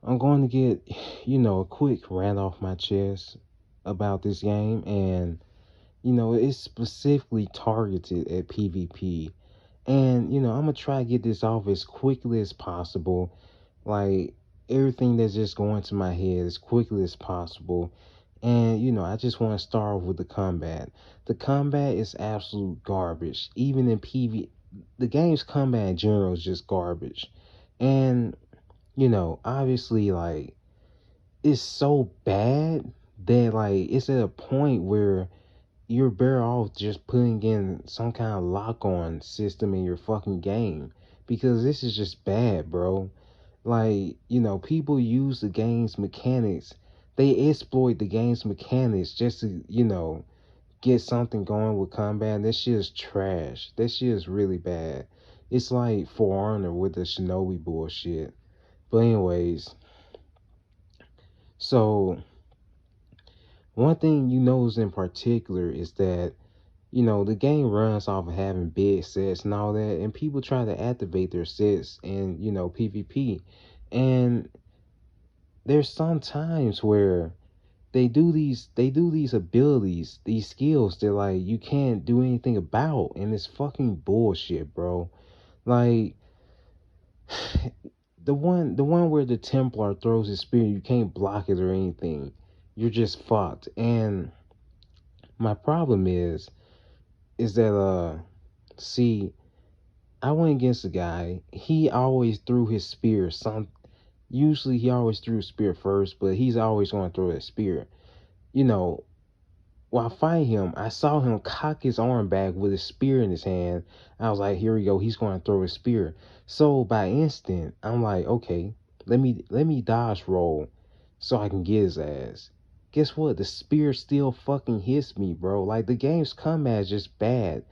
I'm going to get, a quick rant off my chest about this game, and it's specifically targeted at PvP. And I'm gonna try to get this off as quickly as possible, like everything that's just going to my head as quickly as possible. And I just want to start off with the combat. The combat is absolute garbage. Even in PV, the game's combat in general is just garbage. And obviously, like, it's so bad that, like, it's at a point where you're better off just putting in some kind of lock on system in your fucking game, because this is just bad, bro. Like, people use the game's mechanics. They exploit the game's mechanics just to, get something going with combat. This shit is trash. That shit is really bad. It's like For Honor with the Shinobi bullshit. But anyways, so one thing you notice in particular is that the game runs off of having big sets and all that, and people try to activate their sets in, PvP. And there's some times where they do these abilities, these skills that, like, you can't do anything about, and it's fucking bullshit, bro. Like, the one where the Templar throws his spear, you can't block it or anything. You're just fucked. And my problem is that see, I went against a guy. He always threw his spear. Usually he always threw his spear first, but he's always going to throw that spear. You know, while fighting him, I saw him cock his arm back with his spear in his hand. I was like, here we go. He's going to throw his spear. So by instant, I'm like, okay, let me dodge roll so I can get his ass. Guess what? The spear still fucking hits me, bro. Like, the game's combat is just bad.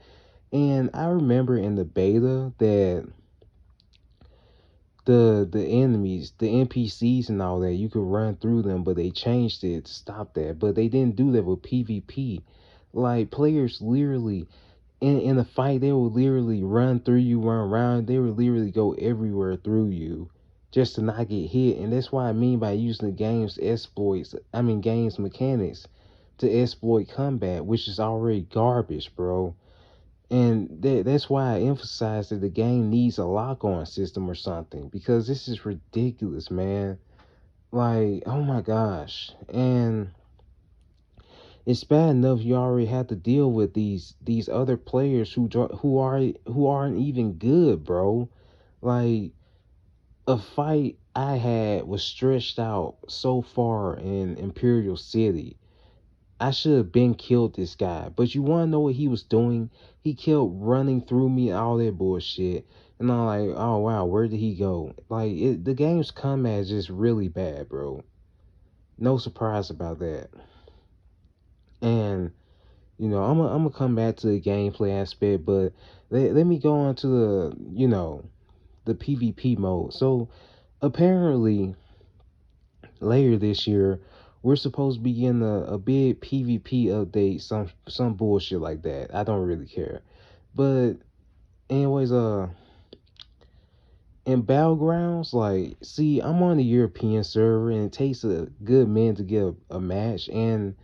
And I remember in the beta that the enemies, the NPCs and all that, you could run through them, but they changed it to stop that. But they didn't do that with PvP. Like, players literally in a fight, they would literally run through you, run around. They would literally go everywhere through you just to not get hit. And that's what I mean by using the game's exploits. I mean, game's mechanics to exploit combat, which is already garbage, bro. And that's why I emphasize that the game needs a lock on system or something, because this is ridiculous, man. Like, oh my gosh. And it's bad enough you already have to deal with these other players who aren't even good, bro. Like, a fight I had was stretched out so far in Imperial City. I should have been killed this guy. But you wanna know what he was doing? He kept running through me, all that bullshit. And I'm like, oh wow, where did he go? Like, the game's combat is just really bad, bro. No surprise about that. And I'm gonna come back to the gameplay aspect, but let me go on to the PvP mode. So apparently later this year, we're supposed to be getting a big PvP update, some bullshit like that. I don't really care. But anyways, in Battlegrounds, like, see, I'm on the European server, and it takes a good minute to get a match. And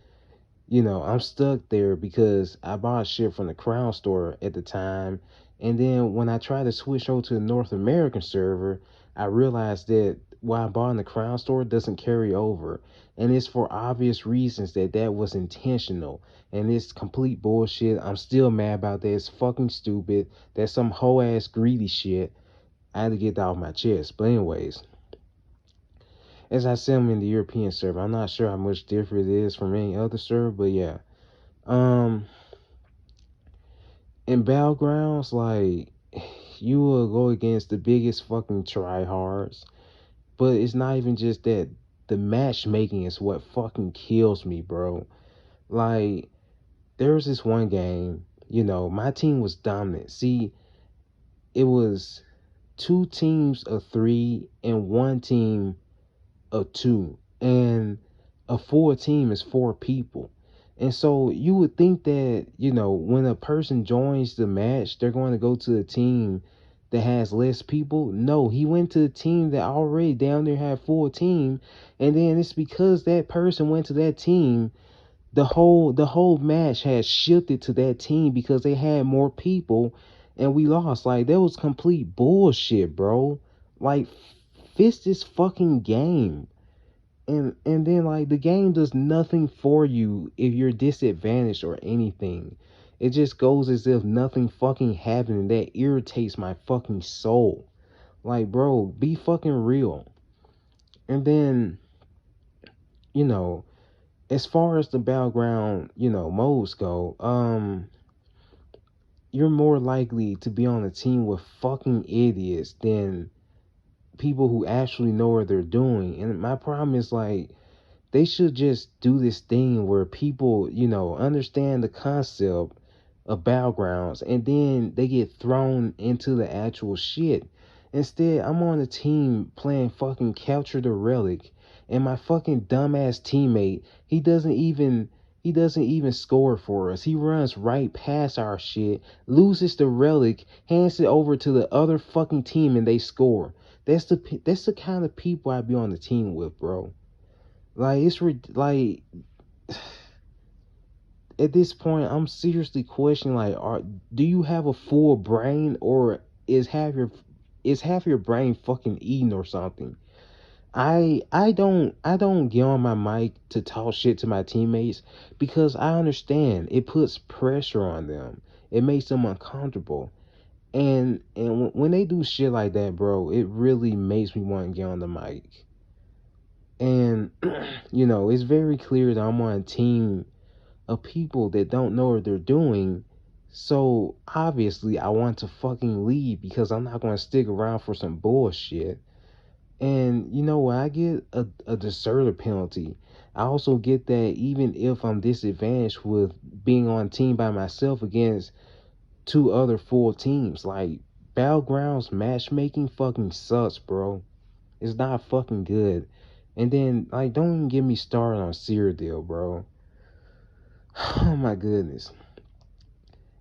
I'm stuck there because I bought shit from the Crown Store at the time. And then when I tried to switch over to the North American server, I realized that what I bought in the Crown Store doesn't carry over. And it's for obvious reasons that was intentional. And it's complete bullshit. I'm still mad about that. It's fucking stupid. That's some hoe ass greedy shit. I had to get that off my chest. But anyways, as I said, I'm in the European server. I'm not sure how much different it is from any other server, but yeah. Um, in Battlegrounds, like, you will go against the biggest fucking tryhards, but it's not even just that. The matchmaking is what fucking kills me, bro. Like, there was this one game, my team was dominant. See, it was two teams of three and one team of two, and a full team is four people. And so you would think that, when a person joins the match, they're going to go to the team that has less people? No, he went to a team that already down there had full team, and then it's because that person went to that team. The whole match has shifted to that team because they had more people, and we lost. Like that was complete bullshit, bro. Like fix this fucking game. And then like the game does nothing for you if you're disadvantaged or anything. It just goes as if nothing fucking happened, and that irritates my fucking soul. Like, bro, be fucking real. And then, you know, as far as the battleground, modes go, you're more likely to be on a team with fucking idiots than people who actually know what they're doing. And my problem is like they should just do this thing where people, understand the concept of battlegrounds and then they get thrown into the actual shit. Instead, I'm on a team playing fucking Capture the Relic, and my fucking dumbass teammate, he doesn't even score for us. He runs right past our shit, loses the relic, hands it over to the other fucking team, and they score. That's the kind of people I be on the team with, bro. Like like at this point, I'm seriously questioning like, do you have a full brain, or is half your brain fucking eating or something? I don't get on my mic to talk shit to my teammates because I understand it puts pressure on them. It makes them uncomfortable. And when they do shit like that, bro, it really makes me want to get on the mic. And it's very clear that I'm on a team of people that don't know what they're doing. So obviously I want to fucking leave because I'm not going to stick around for some bullshit. And when I get a deserter penalty, I also get that even if I'm disadvantaged with being on team by myself against two other full teams, like Battlegrounds matchmaking fucking sucks, bro. It's not fucking good. And then like don't even get me started on Cyrodiil, bro. Oh my goodness.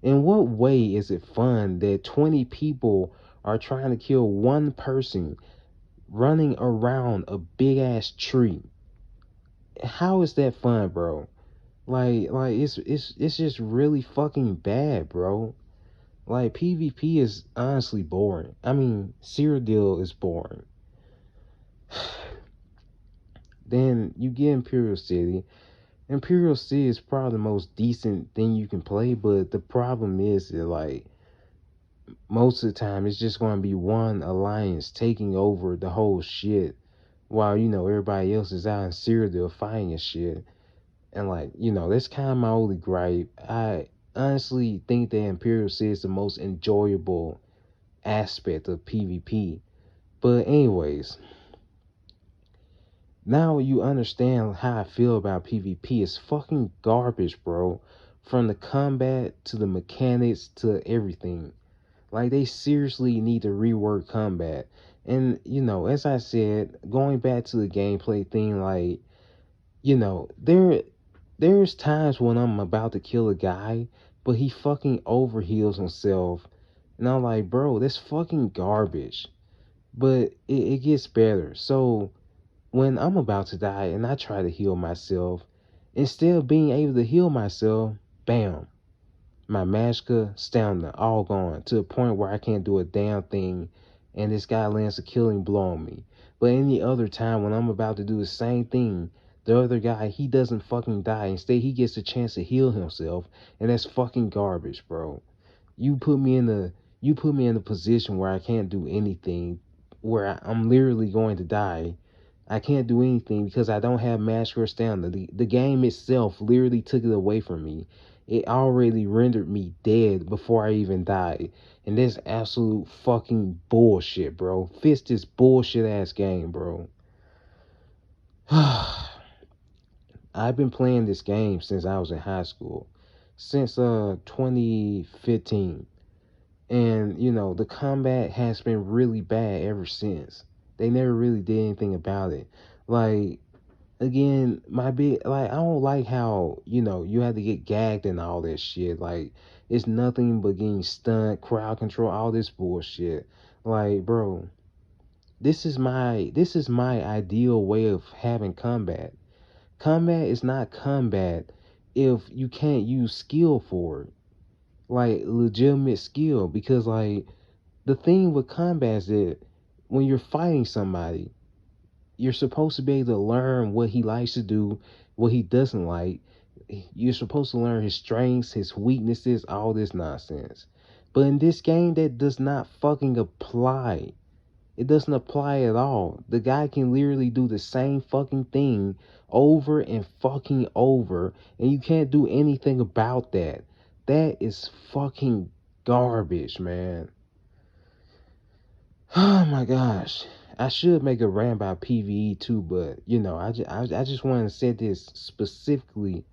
In what way is it fun that 20 people are trying to kill one person running around a big ass tree? How is that fun, bro? Like it's just really fucking bad, bro. Like PvP is honestly boring. I mean, Cyrodiil is boring. Then you get Imperial City. Imperial City is probably the most decent thing you can play, but the problem is that like most of the time it's just going to be one alliance taking over the whole shit while everybody else is out in Cyrodiil fighting and shit. And like that's kind of my only gripe. I honestly think that Imperial City is the most enjoyable aspect of PvP. But anyways, now you understand how I feel about PvP. It's fucking garbage, bro. From the combat to the mechanics to everything. Like they seriously need to rework combat. And as I said, going back to the gameplay thing, like, there's times when I'm about to kill a guy, but he fucking overheals himself. And I'm like, bro, that's fucking garbage. But it gets better. So when I'm about to die and I try to heal myself, instead of being able to heal myself, bam, my magicka, stamina, all gone to the point where I can't do a damn thing, and this guy lands a killing blow on me. But any other time when I'm about to do the same thing, the other guy, he doesn't fucking die. Instead, he gets a chance to heal himself, and that's fucking garbage, bro. You put me in the you put me in a position where I can't do anything, where I'm literally going to die. I can't do anything because I don't have master stamina. The game itself literally took it away from me. It already rendered me dead before I even died. And that's absolute fucking bullshit, bro. Fix this bullshit ass game, bro. I've been playing this game since I was in high school. Since 2015. And the combat has been really bad ever since. They never really did anything about it. Like again, my big like I don't like how you had to get gagged and all that shit. Like It's nothing but getting stunned, crowd control, all this bullshit. Like, bro, this is my ideal way of having combat. Combat is not combat if you can't use skill for it. Like legitimate skill. Because like the thing with combat is that when you're fighting somebody, you're supposed to be able to learn what he likes to do, what he doesn't like. You're supposed to learn his strengths, his weaknesses, all this nonsense. But in this game, that does not fucking apply. It doesn't apply at all. The guy can literally do the same fucking thing over and fucking over, and you can't do anything about that. That is fucking garbage, man. Oh my gosh. I should make a rant about PvE too, but I just want to say this specifically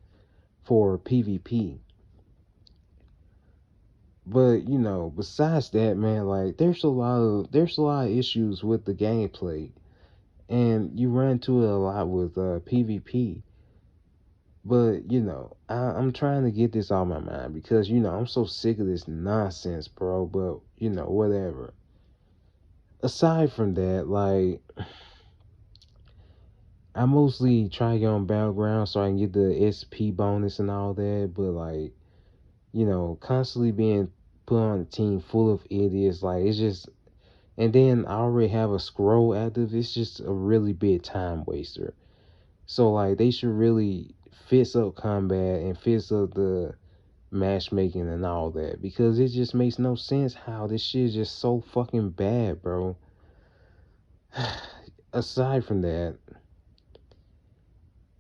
for PvP. But besides that, man, like there's a lot of issues with the gameplay, and you run into it a lot with PvP. But I'm trying to get this off my mind because I'm so sick of this nonsense, bro. But whatever. Aside from that, like I mostly try to get on Battleground so I can get the SP bonus and all that. But like constantly being put on a team full of idiots, like it's just. And then I already have a scroll active. It's just a really big time waster. So like they should really fix up combat and fix up the matchmaking and all that because it just makes no sense how this shit is just so fucking bad, bro. Aside from that,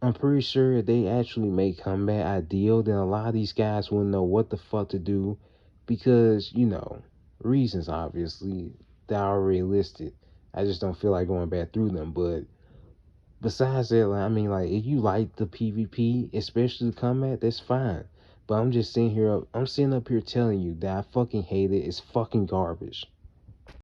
I'm pretty sure if they actually make combat ideal, then a lot of these guys wouldn't know what the fuck to do because, reasons obviously that I already listed. I just don't feel like going back through them. But besides that, like, I mean, like, if you like the PvP, especially the combat, that's fine. But I'm sitting up here telling you that I fucking hate it. It's fucking garbage.